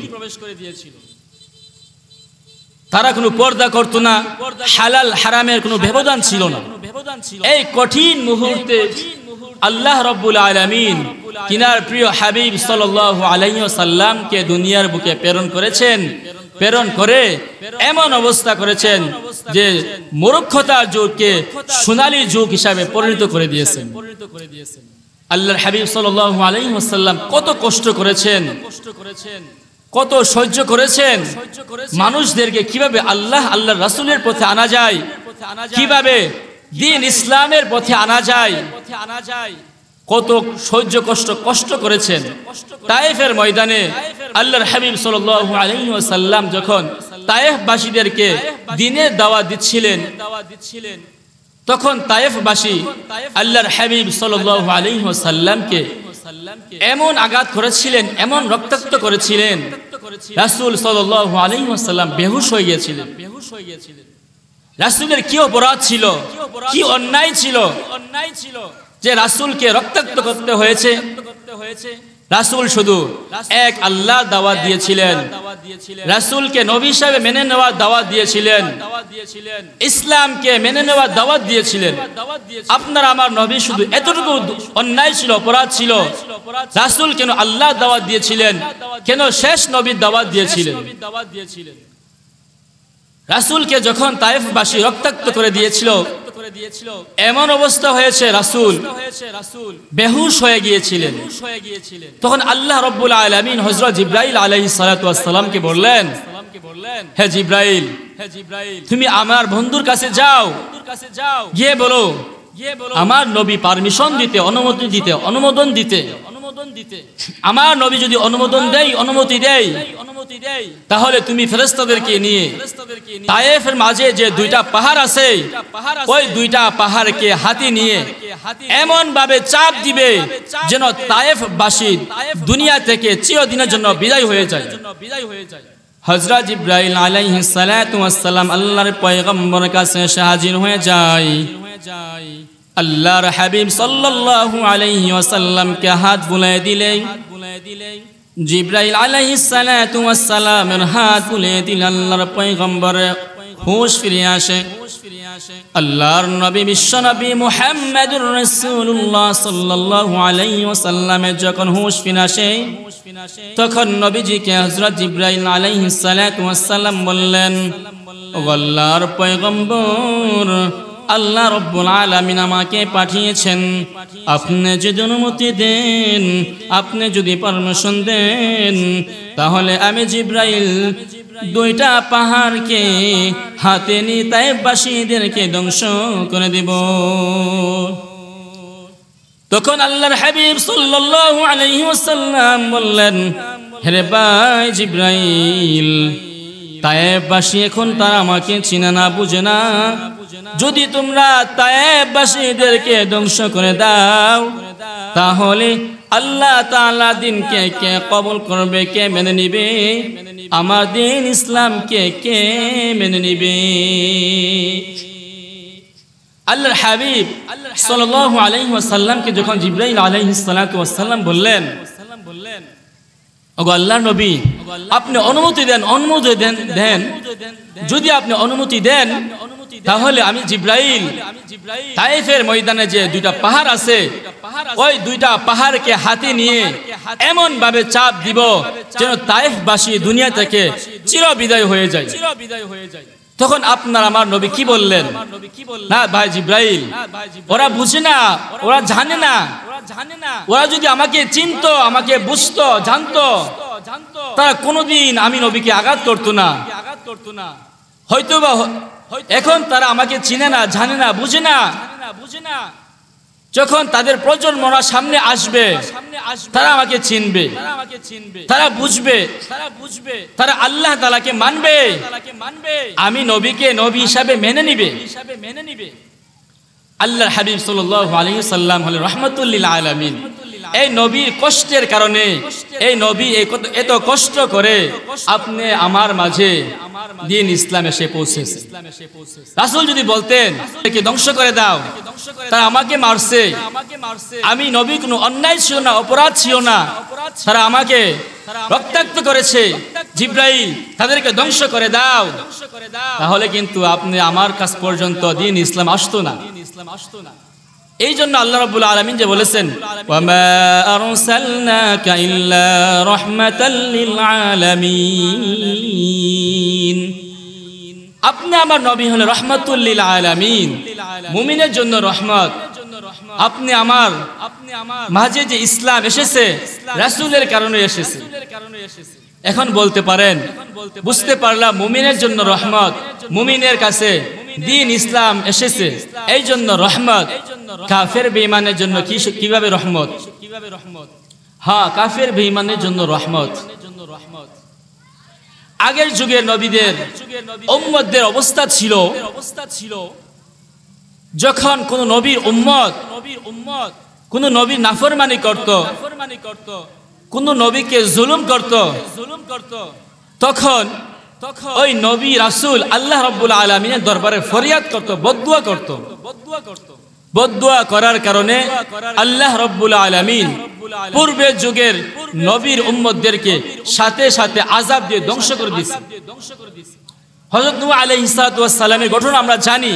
তারা কোনো পর্দা করত না, হালাল হারামের কোনো ব্যবধান ছিল না। এই কঠিন মুহূর্তে আল্লাহ রাব্বুল আলামিন তিনার প্রিয় হাবিব সাল্লাল্লাহু আলাইহি ওয়াসাল্লামকে দুনিয়ার বুকে প্রেরণ করে এমন অবস্থা করেছেন যে মূর্খতার যুগকে সোনালী যুগ হিসাবে পরিণত করে দিয়েছেন। আল্লাহর হাবিব সাল্লাল্লাহু আলাইহি ওয়াসাল্লাম কত কষ্ট করেছেন, কত সহ্য করেছেন, মানুষদেরকে কিভাবে আল্লাহর রাসূলের পথে আনা যায়, কিভাবে দ্বীন ইসলামের পথে আনা যায়, কত সহ্য কষ্ট করেছেন। তায়েফের ময়দানে আল্লাহর হাবিব সাল্লাল্লাহু আলাইহি ওয়াসাল্লাম যখন তায়েফবাসীদেরকে দ্বীনের দাওয়াত দিচ্ছিলেন, তখন তায়েফবাসী আল্লাহর হাবিব সাল্লাল্লাহু আলাইহি ওয়াসাল্লামকে এমন আঘাত করেছিলেন, এমন রক্তাক্ত করেছিলেন, রাসূল সাল্লাল্লাহু আলাইহি ওয়াসাল্লাম বেহুশ হয়ে গিয়েছিলেন। রাসূলের কি অপরাধ ছিল, কি অন্যায় ছিল যে রাসূলকে রক্তাক্ত করতে হয়েছে? রাসূল শুধু এক আল্লাহর দাওয়াত দিয়েছিলেন, রাসূলকে নবী হিসেবে মেনে নেওয়ার দাওয়াত দিয়েছিলেন, ইসলামকে মেনে নেওয়ার দাওয়াত দিয়েছিলেন। আপনার আমার নবী শুধু এতটুকু অন্যায় ছিল, অপরাধ ছিল, রাসূল কেন আল্লাহর দাওয়াত দিয়েছিলেন, কেন শেষ নবীর দাওয়াত দিয়েছিলেন? রাসূলকে যখন তায়েফবাসী রক্তাক্ত করে দিয়েছিল, এমন অবস্থা হয়েছে রাসূল বেহুশ হয়ে গিয়েছিলেন। তখন আল্লাহ রাব্বুল আলামিন হযরত জিবরাইল আলাইহিস সালাতু ওয়াস সালামকে বললেন, হে জিবরাইল, তুমি আমার বন্ধুর কাছে যাও, গিয়ে বলো আমার নবী পারমিশন দিতে, অনুমোদন দিতে। আমার নবী যদি অনুমতি দেয় তাহলে তুমি ফেরেশতাদেরকে নিয়ে তায়েফের মাঝে যে দুইটা পাহাড় আছে, ওই দুইটা পাহাড়কে হাতে নিয়ে এমন ভাবে চাপ দিবে যেন তায়েফবাসী দুনিয়া থেকে চিরদিনের জন্য বিদায় হয়ে যায়। হযরত জিবরাইল আলাইহিস সালাতু ওয়াস সালাম আল্লাহর পয়গম্বরের কাছে এসে হাজির হয়ে যায়। আল্লাহর হাবিব সাল্লাল্লাহু আলাইহি ওয়াসাল্লামকে হাত বুলিয়ে দিলেন। জিবরাইল আলাইহিস সালাতু ওয়াস সালামের হাত বুলিয়ে দিলে আল্লাহর পয়গম্বরের হুঁশ ফিরে আসে। আল্লাহর নবী বিশ্বনবী মুহাম্মদুর রাসূলুল্লাহ সাল্লাল্লাহু আলাইহি ওয়াসাল্লামের যখন হুঁশ ফিরে আসে, তখন নবীজিকে হযরত জিবরাইল আলাইহিস সালাতু ওয়াস সালাম বললেন, ও আল্লাহর পয়গম্বর, আল্লাহ রাব্বুল আলামিন আমাকে পাঠিয়েছেন, আপনি যদি অনুমতি দেন, আপনি যদি পারমিশন দেন, তাহলে আমি জিবরাইল দুইটা পাহাড়কে হাতে নিয়ে তায়েফবাসীদেরকে ধ্বংস করে দেব। তখন আল্লাহর হাবিব সাল্লাল্লাহু আলাইহি ওয়াসাল্লাম বললেন, হে ভাই জিবরাইল, তায়েফবাসী এখন তারা আমাকে চিনে না, বুঝে না। যদি তোমরা তায়েফবাসীদেরকে ধ্বংস করে দাও, তাহলে আল্লাহ তাআলা দ্বীনকে কে কবুল করবে, কে মেনে নিবে? আমার দ্বীন ইসলামকে কে মেনে নিবে? আল্লাহর হাবিব সাল্লাল্লাহু আলাইহি ওয়াসাল্লামকে যখন জিবরাইল আলাইহিস সালাতু ওয়াস সালাম বললেন, ওগো আল্লাহর নবী, আপনি অনুমতি দেন, যদি আপনি অনুমতি দেন তাহলে আমি জিবরাইল তায়েফের ময়দানে যে দুইটা পাহাড় আছে, ওই দুইটা পাহাড়কে হাতে নিয়ে এমন ভাবে চাপ দিব যেন তায়েফবাসী দুনিয়া থেকে চিরবিদায় হয়ে যায়। তখন আপনার আমার নবী কি বললেন? না ভাই জিবরাইল, ওরা বুঝে না, ওরা জানে না। ওরা যদি আমাকে চিনতো, আমাকে বুঝতো, জানতো, তারা কোনোদিন আমি নবীকে আঘাত করতো না। হয়তোবা এখন তারা আমাকে চিনে না, জানে না, বুঝে না। যখন তাদের প্রজন্মরা সামনে আসবে, তারা আমাকে চিনবে, তারা বুঝবে, তারা আল্লাহ তাআলাকে মানবে, আমি নবীকে নবী হিসাবে মেনে নিবে। আল্লাহর হাবিব সাল্লাল্লাহু আলাইহি ওয়াসাল্লাম হলেন রাহমাতুল লিল আলামিন। এই নবীর কষ্টের কারণে, এই নবী এত কষ্ট করে আপনি আমার মাঝে দ্বীন ইসলাম এসে পৌঁছেছে। রাসূল যদি বলতেন একে ধ্বংস করে দাও, তারা আমাকে মারছে, আমি নবী কোনো অন্যায় ছিল না, অপরাধ ছিল না, তারা আমাকে রক্তাক্ত করেছে, জিবরাইল তাদেরকে ধ্বংস করে দাও, তাহলে কিন্তু আপনি আমার কাছ পর্যন্ত দ্বীন ইসলাম আসতো না। এই জন্য আল্লাহ রাব্বুল আলামিন যে বলেছেন ওয়ামা আরসালনাকা ইল্লা রাহমাতাল লিল আলামিন, আপনি আমার নবী হলেন রাহমাতুল লিল আলামিন, মুমিনের জন্য রহমত। আপনি আমার মাঝে যে ইসলাম এসেছে রাসূলের কারণে এসেছে। এখন বলতে পারেন, বুঝতে পারলাম মুমিনের জন্য রহমত, মুমিনের কাছে দ্বীন ইসলাম এসেছে এই জন্য রহমত। কাফের বেঈমানের জন্য কিভাবে রহমত? হ্যাঁ, কাফের বেঈমানের জন্য রহমত। আগের যুগের নবীদের উম্মতদের অবস্থা ছিল, যখন কোন নবীর উম্মত কোন নবীর নাফরমানি করত, কোন নবীকে জুলুম করত, তখন ওই নবী রাসূল আল্লাহ রাব্বুল আলামিনের দরবারে ফরিয়াদ করত, বদদুয়া করত। বদদুয়া করার কারণে আল্লাহ রাব্বুল আলামিন পূর্বের যুগের নবীর উম্মতদেরকে সাথে সাথে আযাব দিয়ে ধ্বংস করে দিয়েছে। হযরত নূহ আলাইহিস সালাতু ওয়াস সালামের ঘটনা আমরা জানি।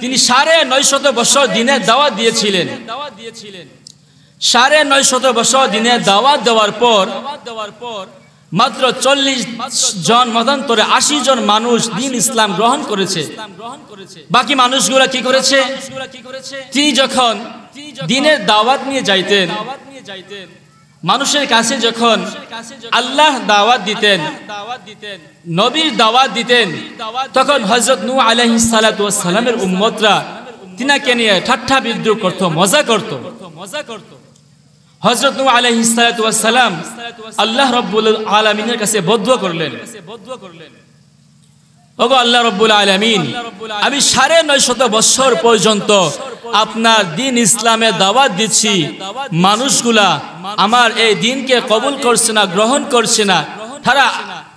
তিনি 950 বছর দিনের দাওয়াত দিয়েছিলেন। 950 বছর দিনের দাওয়াত দেওয়ার পর মাত্র 40 জন মতান্তরে 80 জন মানুষ দ্বীন ইসলাম গ্রহণ করেছে। বাকি মানুষগুলো কি করেছে? তিনি যখন দ্বীনের দাওয়াত নিয়ে যাইতেন, মানুষের কাছে যখন আল্লাহ দাওয়াত দিতেন, নবীর দাওয়াত দিতেন, তখন হযরত নূহ আলাইহিস সালাতু ওয়াস সালামের উম্মতরা তিনাকে নিয়ে ঠাট্টা বিদ্রুপ করত, মজা করত। হযরত নূহ আলাইহিস সালাতু ওয়াস সালাম আল্লাহ রাব্বুল আলামিনের কাছে বদদুয়া করলেন, ওগো আল্লাহ রাব্বুল আলামিন, আমি 950 বছর পর্যন্ত আপনার দ্বীন ইসলামে দাওয়াত দিচ্ছি, মানুষগুলা আমার এই দ্বীনকে কবুল করছে না, গ্রহণ করছে না।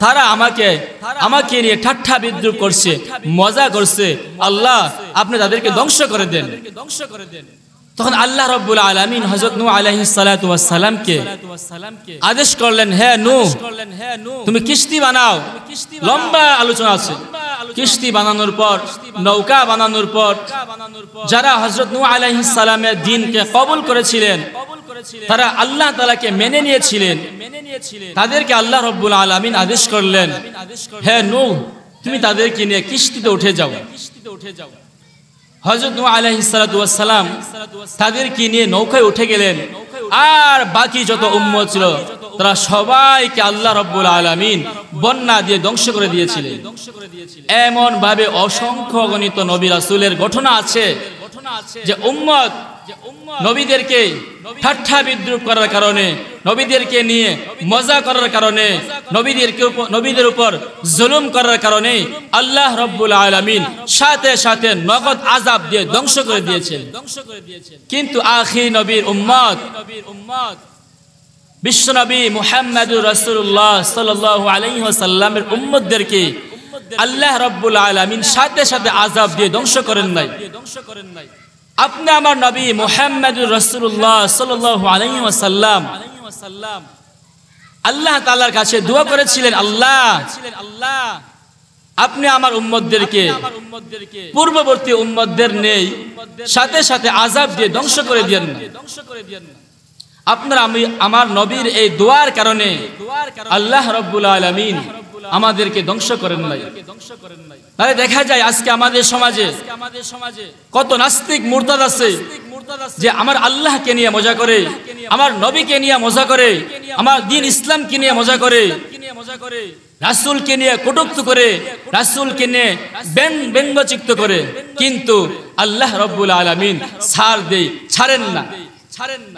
তারা আমাকে নিয়ে ঠাট্টা বিদ্রুপ করছে, মজা করছে। আল্লাহ, আপনি তাদেরকে ধ্বংস করে দেন। তখন আল্লাহ রাব্বুল আলামিন হযরত নূহ আলাইহিস সালাতু ওয়াস সালামকে আদেশ করলেন, হে নূহ, তুমি কিস্তি বানাও। লম্বা আলোচনা আছে। কিস্তি বানানোর পর, নৌকা বানানোর পর, যারা হযরত নূহ আলাইহিস সালামের দ্বীনকে কবুল করেছিলেন, তারা আল্লাহ তাআলাকে মেনে নিয়েছিলেন, তাদেরকে আল্লাহ রাব্বুল আলামিন আদেশ করলেন, হে নূহ, তুমি তাদেরকে নিয়ে কিস্তিতে উঠে যাও। হযরত নূহ আলাইহিস সালাতু ওয়াস সালাম তাদেরকে নিয়ে নৌকায় উঠে গেলেন। আর বাকি যত উম্মত ছিল তারা সবাইকে আল্লাহ রাব্বুল আলামিন বন্যা দিয়ে ধ্বংস করে দিয়েছিলেন। এমন ভাবে অসংখ্য গণিত নবী রাসূলের ঘটনা আছে যে উম্মত নবীদেরকে ঠাট্টা বিদ্রুপ করার কারণে, নবীদেরকে নিয়ে মজা করার কারণে, নবীদের উপর জুলুম করার কারণে আল্লাহ রাব্বুল আলামিন সাথে সাথে নগদ আযাব দিয়ে ধ্বংস করে দিয়েছেন। কিন্তু আখির নবীর উম্মত বিশ্বনবী মুহাম্মদুর রাসূলুল্লাহ সাল্লাল্লাহু আলাইহি ওয়াসাল্লামের উম্মতদেরকে আল্লাহ রাব্বুল আলামিন সাথে সাথে আযাব দিয়ে ধ্বংস করেন নাই। আপনি আমার নবী মুহাম্মদুর রাসূলুল্লাহ সাল্লাল্লাহু আলাইহি ওয়াসাল্লাম আল্লাহ তাআলার কাছে দোয়া করেছিলেন, আল্লাহ, আপনি আমার উম্মতদেরকে পূর্ববর্তী উম্মতদের নেই সাথে সাথে আযাব দিয়ে ধ্বংস করে দিয়েন না। আপনার আমার নবীর এই দোয়ার কারণে আল্লাহ রাব্বুল আলামিন আমাদেরকে ধ্বংস করেন নাই। তাহলে দেখা যায় আজকে আমাদের সমাজে কত নাস্তিক মুরতাদ আছে যে আমার আল্লাহকে নিয়ে মজা করে, আমার নবীকে নিয়ে মজা করে, আমার দ্বীন ইসলামকে নিয়ে মজা করে, রাসূলকে নিয়ে কটূক্তি করে, রাসূলকে নিয়ে ব্যঙ্গচিত্ত করে, কিন্তু আল্লাহ রাব্বুল আলামিন ছাড়েন না।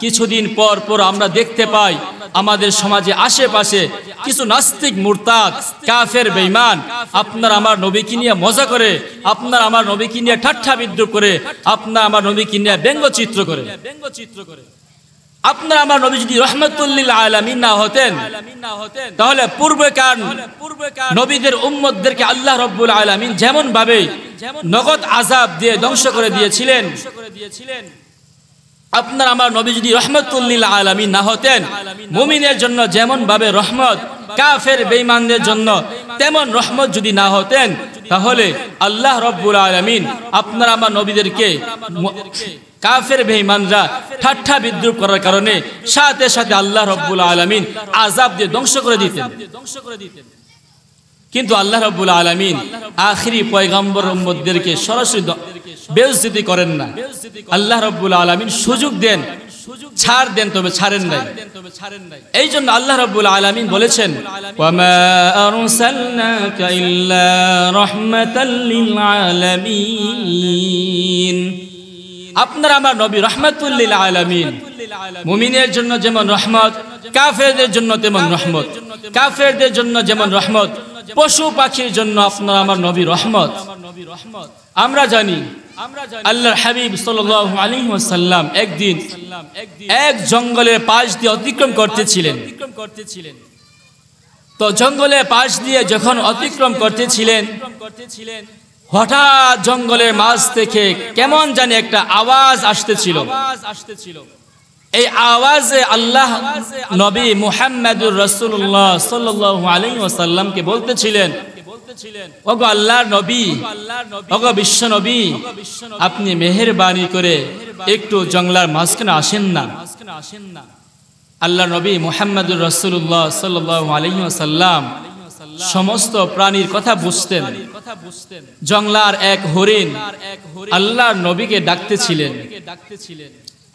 কিছুদিন পর পর আমরা দেখতে পাই আমাদের সমাজে আশেপাশে কিছু নাস্তিক মুরতাদ কাফের বেঈমান আপনার আমার নবীকে নিয়ে মজা করে, আপনার আমার নবীকে নিয়ে ঠাট্টা বিদ্রুপ করে, আপনার আমার নবীকে নিয়ে ব্যঙ্গচিত্র করে। আপনার আমার নবী যদি রাহমাতুল লিল আলামিন না হতেন, তাহলে পূর্বেকার নবীদের উম্মতদেরকে আল্লাহ রাব্বুল আলামিন যেমন ভাবে নগদ আযাব দিয়ে ধ্বংস করে দিয়েছিলেন, আপনার আমার নবী যদি রাহমাতুল লিল আলামিন না হতেন, মুমিনের জন্য যেমন ভাবে রহমত, কাফের বেঈমানদের জন্য তেমন রহমত যদি না হতেন, তাহলে আল্লাহ রাব্বুল আলামিন আপনারা আমার নবীদেরকে কাফের বেঈমানরা ঠাট্টা বিদ্রুপ করার কারণে সাথে সাথে আল্লাহ রাব্বুল আলামিন আযাব দিয়ে ধ্বংস করে দিতেন। কিন্তু আল্লাহ রাব্বুল আলামিন আখিরি পয়গম্বর উম্মতদেরকে সরাসরি বেইজ্জতি করেন না। আল্লাহ রাব্বুল আলামিন সুযোগ দেন, ছাড় দেন, তবে ছাড়েন নাই। এই জন্য আল্লাহ রাব্বুল আলামিন বলেছেন, ওয়ামা আরসালনাকা ইল্লা রাহমাতাল লিল আলামিন। আপনারা আমার নবী রাহমাতুল লিল আলামিন। মুমিনের জন্য যেমন রহমত, কাফেরদের জন্য তেমন রহমত। কাফেরদের জন্য যেমন রহমত, পশু পাখির জন্য আপনারা আমার নবী রহমত। আমরা জানি আল্লাহর হাবিব সাল্লাল্লাহু আলাইহি ওয়াসাল্লাম একদিন এক জঙ্গলের পাশ দিয়ে অতিক্রম করতেছিলেন। তো জঙ্গলের পাশ দিয়ে যখন অতিক্রম করতেছিলেন, হঠাৎ জঙ্গলের মাঝ থেকে কেমন জানি একটা আওয়াজ আসতেছিল। এই আওয়াজে আল্লাহ নবী মুহাম্মদুর রাসূলুল্লাহ সাল্লাল্লাহু আলাইহি ওয়াসাল্লামকে বলতেছিলেন, ওগো আল্লাহর নবী, ওগো বিশ্ব নবী, আপনি মেহেরবানি করে একটু জঙ্গলার মাঝখানে আসেন না। আল্লাহর নবী মুহাম্মদুর রাসূলুল্লাহ সাল্লাল্লাহু আলাইহি ওয়াসাল্লাম সমস্ত প্রাণীর কথা বুঝতেন। জঙ্গলার এক হরিণ আল্লাহর নবীকে ডাকতেছিলেন।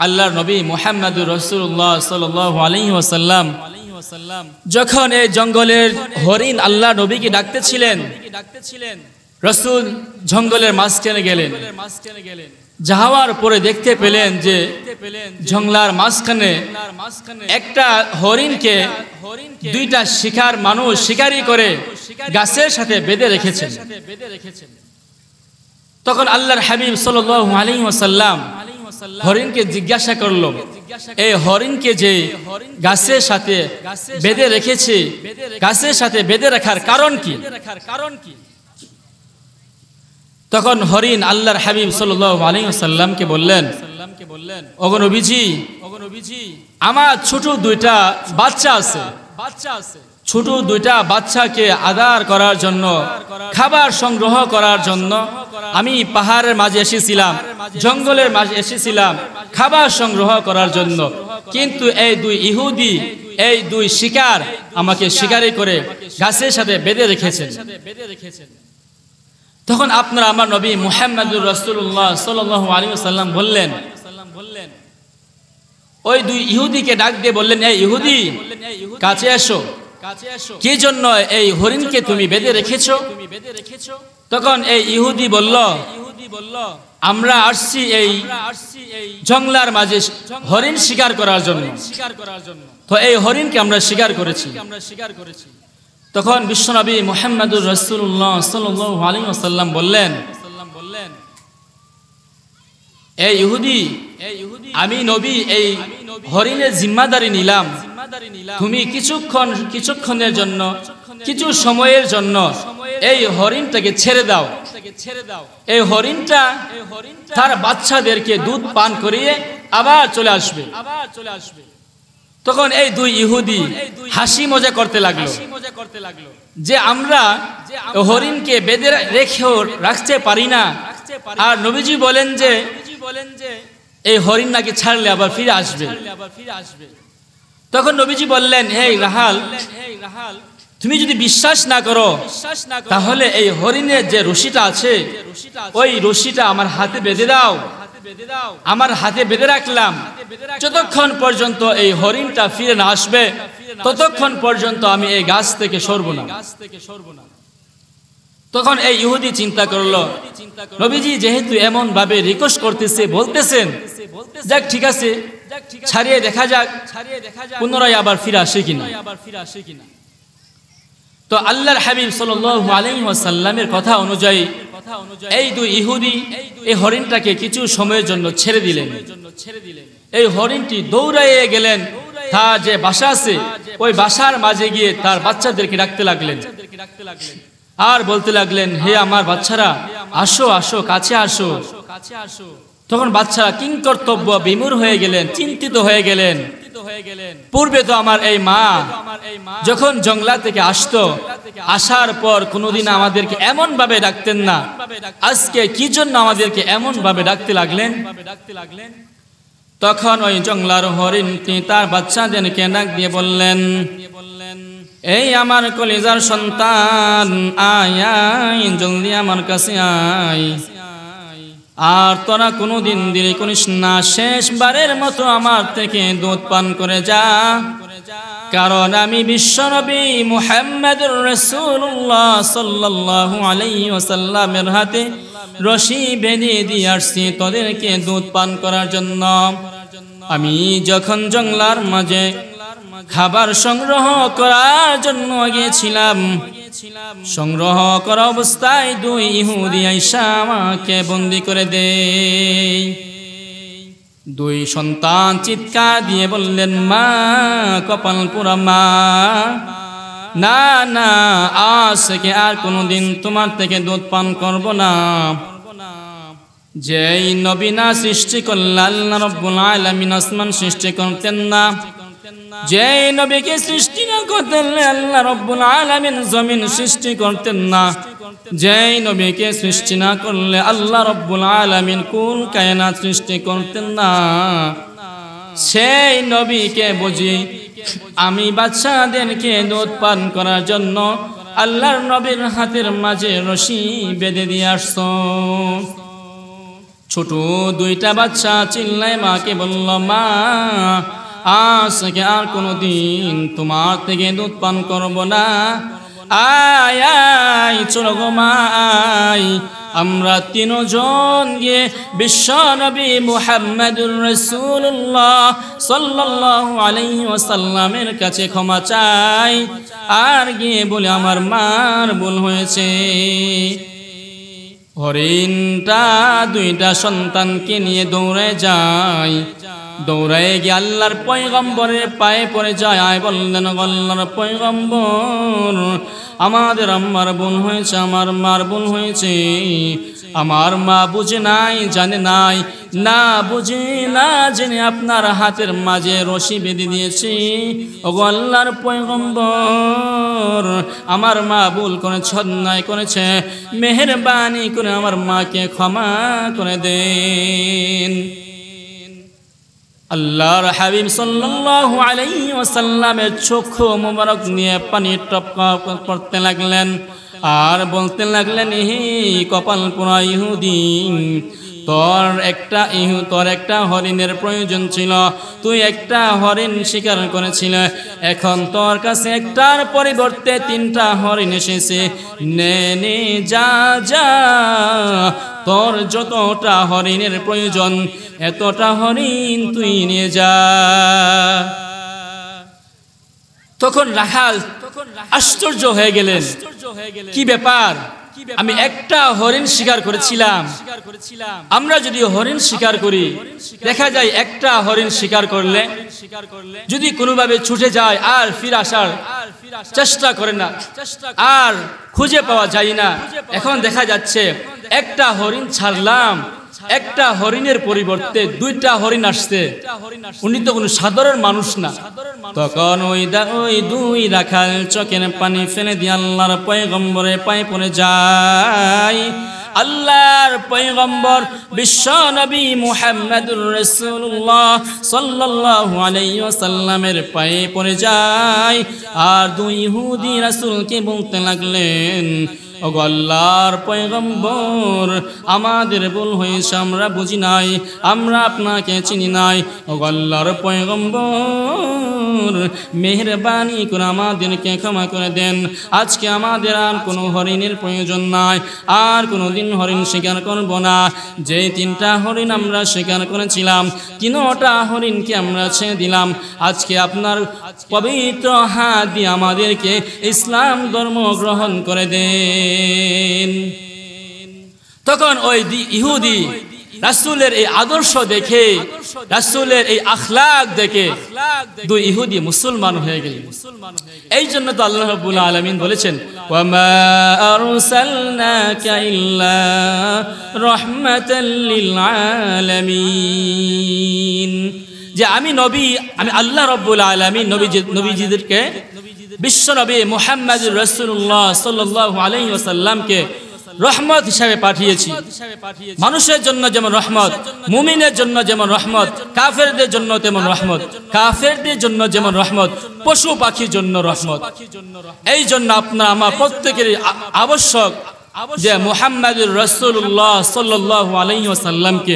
আল্লাহর নবী মুহাম্মদুর রাসূলুল্লাহ সাল্লাল্লাহু আলাইহি ওয়াসাল্লাম যখন এই জঙ্গলের হরিণ আল্লাহ নবীকে ডাকতেছিলেন, রাসূল জঙ্গলের মাঝখানে গেলেন। যাওয়ার পরে দেখতে পেলেন যে জঙ্গলার মাঝখানে একটা হরিণকে দুইটা শিকার মানুষ শিকারি করে গাছের সাথে বেঁধে রেখেছেন। তখন আল্লাহর হাবিব সাল্লাল্লাহু আলাইহি ওয়াসাল্লাম হরিণকে জিজ্ঞাসা করলো, এই হরিণকে যে গাছের সাথে বেঁধে রেখেছে, গাছের সাথে বেঁধে রাখার কারণ কি? তখন হরিণ আল্লাহর হাবিব সাল্লাল্লাহু আলাইহি ওয়াসাল্লামকে বললেন, ওগো নবীজি, আমার ছোট দুইটা বাচ্চা আছে। ছোট দুইটা বাচ্চাকে আদর করার জন্য, খাবার সংগ্রহ করার জন্য আমি পাহাড়ের মাঝে এসেছিলাম, জঙ্গলের মাঝে এসেছিলাম খাবার সংগ্রহ করার জন্য। কিন্তু এই দুই ইহুদি, এই দুই শিকার আমাকে শিকারি করে গাছের সাথে বেঁধে রেখেছেন। তখন আপনারা আমার নবী মুহাম্মদুর রাসূলুল্লাহ সাল্লাল্লাহু আলাইহি ওয়াসাল্লাম বললেন, ওই দুই ইহুদিকে ডাক দিয়ে বললেন, এই ইহুদি, কাছে এসো। কি জন্য এই হরিণকে তুমি বেঁধে রেখেছো? তখন এই ইহুদি বলল, আমরা আসছি এই জঙ্গলার মাঝে হরিণ শিকার করার জন্য। তো এই হরিণকে আমরা শিকার করেছি। তখন বিশ্বনবী মুহাম্মদুর রাসূলুল্লাহ সাল্লাল্লাহু আলাইহি ওয়াসাল্লাম বললেন, এই ইহুদি, আমি নবী এই হরিণের জিম্মাদারি নিলাম। তুমি কিছুক্ষণের জন্য, কিছু সময়ের জন্য এই হরিণটাকে ছেড়ে দাও। এই হরিণটা তার বাচ্চাদেরকে দুধ পান করিয়ে আবার চলে আসবে। তখন এই দুই ইহুদি হাসি মজা করতে লাগলো যে আমরা হরিণকে বেঁধে রেখেও রাখতে পারি না, আর নবীজি বলেন যে এই হরিণ নাকি ছাড়লে আবার ফিরে আসবে। তখন নবীজি বললেন, হে রাহাল, তুমি যদি বিশ্বাস না করো তাহলে এই হরিণের যে রশিটা আছে, ওই রশিটা আমার হাতে বেঁধে দাও। আমার হাতে বেঁধে রাখলাম, যতক্ষণ পর্যন্ত এই হরিণটা ফিরে না আসবে ততক্ষণ পর্যন্ত আমি এই গাছ থেকে সরব না। তখন এই ইহুদি চিন্তা করলো, নবীজি যেহেতু এমন ভাবে রিকোয়েস্ট করতেছে, বলতেছেন, যাক ঠিক আছে, ছাড়িয়ে দেখা যাক পুনরায় আবার ফিরে আসে কিনা। তো আল্লাহর হাবিব সাল্লাল্লাহু আলাইহি ওয়াসাল্লামের কথা অনুযায়ী এই দুই ইহুদি এই হরিণটাকে কিছু সময়ের জন্য ছেড়ে দিলেন। এই হরিণটি দৌড়াইয়ে গেলেন তার যে বাসা আছে, ওই বাসার মাঝে গিয়ে তার বাচ্চাদেরকে ডাকতে লাগলেন আর বলতে লাগলেন, হে আমার বাচ্চারা, আসো আসো, কাছে আসো। তখন বাচ্চারা কিংকর্তব্য বিমূঢ় হয়ে গেলেন, চিন্তিত হয়ে গেলেন। পূর্বে তো আমার এই মা যখন জঙ্গলা থেকে আসতো আসার পর কোনোদিন আমাদেরকে এমন ভাবে ডাকতেন না, আজকে কি জন্য আমাদেরকে এমন ভাবে ডাকতে লাগলেন? তখন ওই জংলার হরিণটি তার বাচ্চাদেরকে ডাক দিয়ে বললেন, এই আমার কলিজার সন্তান, আয় আয়, জলদি আমার কাছে আয়, আর তোরা কোনোদিন দেরি করিস না, শেষবারের মতো আমার থেকে দুধ পান করে যা, কারণ আমি বিশ্বনবী মুহাম্মদুর রাসূলুল্লাহ সাল্লাল্লাহু আলাইহি ওয়াসাল্লামের হাতে রশি বেঁধে দিয়ে আসছি তোদেরকে দুধ পান করার জন্য। আমি যখন জঙ্গলার মাঝে খাবার সংগ্রহ করার জন্য গিয়েছিলাম, সংগ্রহ করা অবস্থায় দুই ইহুদি আইসা আমাকে বন্দী করে দেয়। দুই সন্তান চিৎকার দিয়ে বললেন, মা, কপাল পুরা মা, না না, আজ থেকে আর কোনোদিন তোমার থেকে দুধ পান করব না। যেই নবী না সৃষ্টি করলেন আল্লাহ রাব্বুল আলামিন আসমান সৃষ্টি করতেন না, যেই নবীকে সৃষ্টি না করতেন আল্লাহ রাব্বুল আলামিন জমিন সৃষ্টি করতেন না, যেই নবীকে সৃষ্টি না করলে আল্লাহ রাব্বুল আলামিন কুল কায়নাত সৃষ্টি করতেন না, সেই নবীকে বুঝি আমি বাচ্চাদেরকে দুধ পান করার জন্য আল্লাহর নবীর হাতের মাঝে রশি বেঁধে দিয়ে আসছো। ছোট দুইটা বাচ্চা চিল্লায় মাকে বলল, মা, আজ থেকে আর কোনোদিন তোমার থেকে দুধ পান করব না, আয় আয়, চলো গো মা, আয়, আমরা তিনজন গিয়ে বিশ্বনবী মুহাম্মদুর রাসূলুল্লাহ সাল্লাল্লাহু আলাইহি ওয়াসাল্লামের কাছে ক্ষমা চাই, আর গিয়ে বলে আমার মার ভুল হয়েছে। হরিণটা দুইটা সন্তানকে নিয়ে দৌড়ে যায়, দৌড়ায় গিয়ে আল্লাহর পয়গম্বরের পায়ে পড়ে যায়, আয় বললেন, আল্লাহর পয়গম্বর, আমাদের আম্মার বোন হয়েছে, আমার মার বোন হয়েছে, আমার মা বুঝে নাই, জানে নাই, না বুঝে না জেনে আপনার হাতের মাঝে রশি বেঁধে দিয়েছি। ওগো আল্লাহর পয়গম্বর, আমার মা ভুল করেছে, অন্যায় করেছে, মেহেরবানি করে আমার মাকে ক্ষমা করে দেন। আল্লাহর হাবিব সাল্লাল্লাহু আলাইহি ওয়াসাল্লামের চক্ষু মোবারক নিয়ে পানি টপক পড়তে লাগলেন, আর বলতে লাগলেন, হে কপাল পোড়া ইহুদি, তোর একটা হরিণের প্রয়োজন ছিল, তুই একটা হরিণ শিকার করেছিল, এখন তোর কাছে একটার পরিবর্তে তিনটা হরিণ এসেছে, নে নে, যা যা, তোর যতটা হরিণের প্রয়োজন এতটা হরিণ তুই নিয়ে যা। তখন রাখাল আশ্চর্য হয়ে গেলেন, কি ব্যাপার, আমি একটা হরিণ শিকার করেছিলাম, আমরা যদি হরিণ শিকার করি দেখা যায় একটা হরিণ শিকার করলে যদি কোনোভাবে ছুটে যায় আর ফিরে আসার চেষ্টা করে না, আর খুঁজে পাওয়া যায় না, এখন দেখা যাচ্ছে একটা হরিণ ছাড়লাম, একটা হরিণের পরিবর্তে দুইটা হরিণ আসছে, উনি তো কোনো সাধারণ মানুষ না। তখন ওই দুই রাখাল চোখের পানি ফেলে দিয়ে আল্লাহর পয়গম্বরের পায়ে পড়ে যায়। আল্লাহর পয়গম্বর বিশ্ব নবী মুহাম্মদুর রাসূলুল্লাহ সাল্লাল্লাহু আলাইহি ওয়াসাল্লামের পায়ে পড়ে যায়, আর দুই ইহুদি রাসূলকে বলতে লাগলেন, ওগো আল্লাহর পয়গম্বর, আমাদের ভুল হয়েছে, আমরা বুঝি নাই, আমরা আপনাকে চিনি নাই, ওগো আল্লাহর পয়গম্বর, মেহেরবানি করে আমাদেরকে ক্ষমা করে দেন, আজকে আমাদের আর কোনো হরিণের প্রয়োজন নাই, আর কোনো দিন হরিণ শিকার করব না। যে তিনটা হরিণ আমরা শিকার করেছিলাম, তিনটা হরিণকে আমরা ছেড়ে দিলাম, আজকে আপনার পবিত্র হাত দিয়ে আমাদেরকে ইসলাম ধর্ম গ্রহণ করে দেন। তখন ওই ইহুদি রাসূলের এই আদর্শ দেখে, রাসূলের এই আখলাক দেখে দুই ইহুদি মুসলমান হয়ে গেলেন। এই জন্য তো আল্লাহ রাব্বুল আলামিন বলেছেন, ওয়া মা আরসালনাকা ইল্লা রাহমাতাল লিল আলামিন, যে আমি নবী, আমি আল্লাহ রাব্বুল আলামিন নবীজিদেরকে বিশ্বনবী মুহাম্মদুর রাসূলুল্লাহ সাল্লাল্লাহু আলাইহি ওয়াসাল্লামকে রহমত হিসাবে পাঠিয়েছি। মানুষের জন্য যেমন রহমত, মুমিনের জন্য যেমন রহমত, কাফেরদের জন্য তেমন রহমত, কাফেরদের জন্য যেমন রহমত, পশু পাখির জন্য রহমত। এই জন্য আপনার আমার প্রত্যেকেরই আবশ্যক যে মুহাম্মদুর রাসূলুল্লাহ সাল্লাল্লাহু আলাইহি ওয়াসাল্লামকে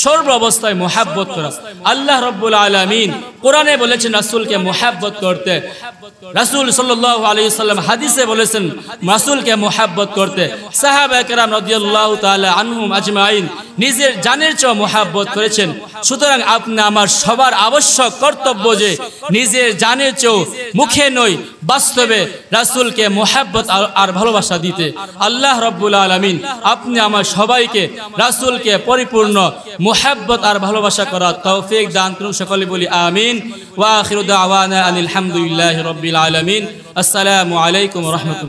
সর্ব অবস্থায় মুহাব্বত করা। আল্লাহ রাব্বুল আলামিন কোরআনে বলেছেন রাসূলকে মুহাব্বত করতে, রাসূল সাল্লাল্লাহু আলাইহি ওয়াসাল্লাম হাদিসে বলেছেন রাসূলকে মুহাব্বত করতে। সাহাবায়ে কেরাম রাদিয়াল্লাহু তাআলা আনহুম আজমাইন নিজের জানের চেয়ে মুহাব্বত করেছেন। সুতরাং আপনি আমার সবার আবশ্যক কর্তব্য যে নিজের জানের চেয়ে মুখে নয় বাস্তবে রাসূলকে মুহাব্বত আর ভালোবাসা দিতে। আল্লাহ রাব্বুল আলামিন আপনি আমার সবাইকে রাসূলকে পরিপূর্ণ মুহাব্বত আর ভালোবাসা করার তৌফিক দান করুন। সকলে বলি আমিন। ওয়া আখিরু দাওয়ানা আনিল হামদুলিল্লাহি রাব্বিল আলামিন। আসসালামু আলাইকুম ওয়া রাহমাতুল্লাহ।